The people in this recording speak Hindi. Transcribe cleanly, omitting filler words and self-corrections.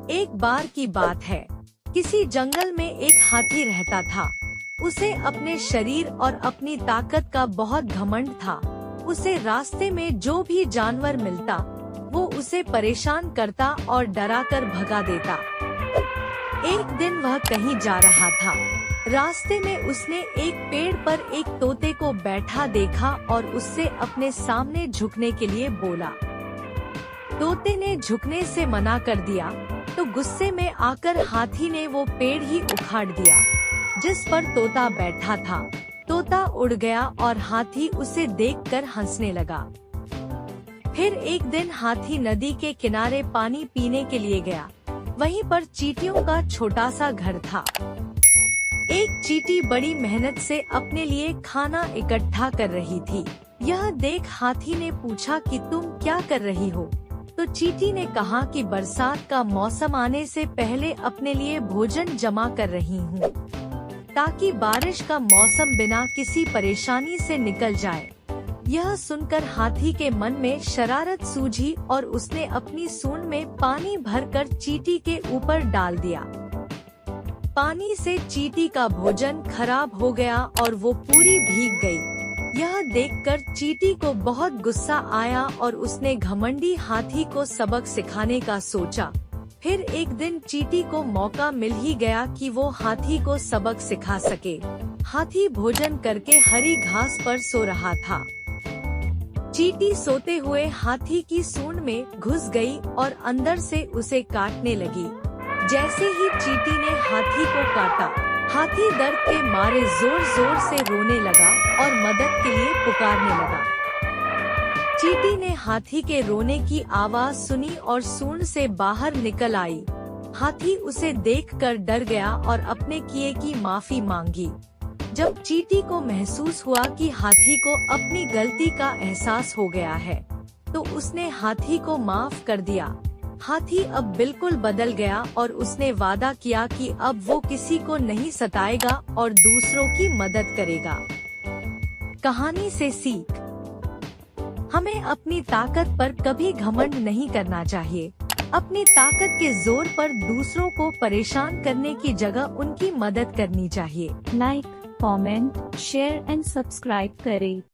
एक बार की बात है, किसी जंगल में एक हाथी रहता था। उसे अपने शरीर और अपनी ताकत का बहुत घमंड था। उसे रास्ते में जो भी जानवर मिलता, वो उसे परेशान करता और डरा कर भगा देता। एक दिन वह कहीं जा रहा था। रास्ते में उसने एक पेड़ पर एक तोते को बैठा देखा और उससे अपने सामने झुकने के लिए बोला। तोते ने झुकने से मना कर दिया, तो गुस्से में आकर हाथी ने वो पेड़ ही उखाड़ दिया जिस पर तोता बैठा था। तोता उड़ गया और हाथी उसे देखकर हंसने लगा। फिर एक दिन हाथी नदी के किनारे पानी पीने के लिए गया। वहीं पर चींटियों का छोटा सा घर था। एक चींटी बड़ी मेहनत से अपने लिए खाना इकट्ठा कर रही थी। यह देख हाथी ने पूछा कि तुम क्या कर रही हो? तो चींटी ने कहा कि बरसात का मौसम आने से पहले अपने लिए भोजन जमा कर रही हूँ, ताकि बारिश का मौसम बिना किसी परेशानी से निकल जाए। यह सुनकर हाथी के मन में शरारत सूझी और उसने अपनी सूंड में पानी भरकर चींटी के ऊपर डाल दिया। पानी से चींटी का भोजन खराब हो गया और वो पूरी भीग गई। यह देखकर चींटी को बहुत गुस्सा आया और उसने घमंडी हाथी को सबक सिखाने का सोचा। फिर एक दिन चींटी को मौका मिल ही गया कि वो हाथी को सबक सिखा सके। हाथी भोजन करके हरी घास पर सो रहा था। चींटी सोते हुए हाथी की सूंड में घुस गई और अंदर से उसे काटने लगी। जैसे ही चींटी ने हाथी को काटा, हाथी दर्द के मारे जोर जोर से रोने लगा और मदद के लिए पुकारने लगा। चींटी ने हाथी के रोने की आवाज सुनी और सूंड से बाहर निकल आई। हाथी उसे देखकर डर गया और अपने किए की माफी मांगी। जब चींटी को महसूस हुआ कि हाथी को अपनी गलती का एहसास हो गया है, तो उसने हाथी को माफ कर दिया। हाथी अब बिल्कुल बदल गया और उसने वादा किया कि अब वो किसी को नहीं सताएगा और दूसरों की मदद करेगा। कहानी से सीख: हमें अपनी ताकत पर कभी घमंड नहीं करना चाहिए। अपनी ताकत के जोर पर दूसरों को परेशान करने की जगह उनकी मदद करनी चाहिए। Like, comment, share and subscribe करें।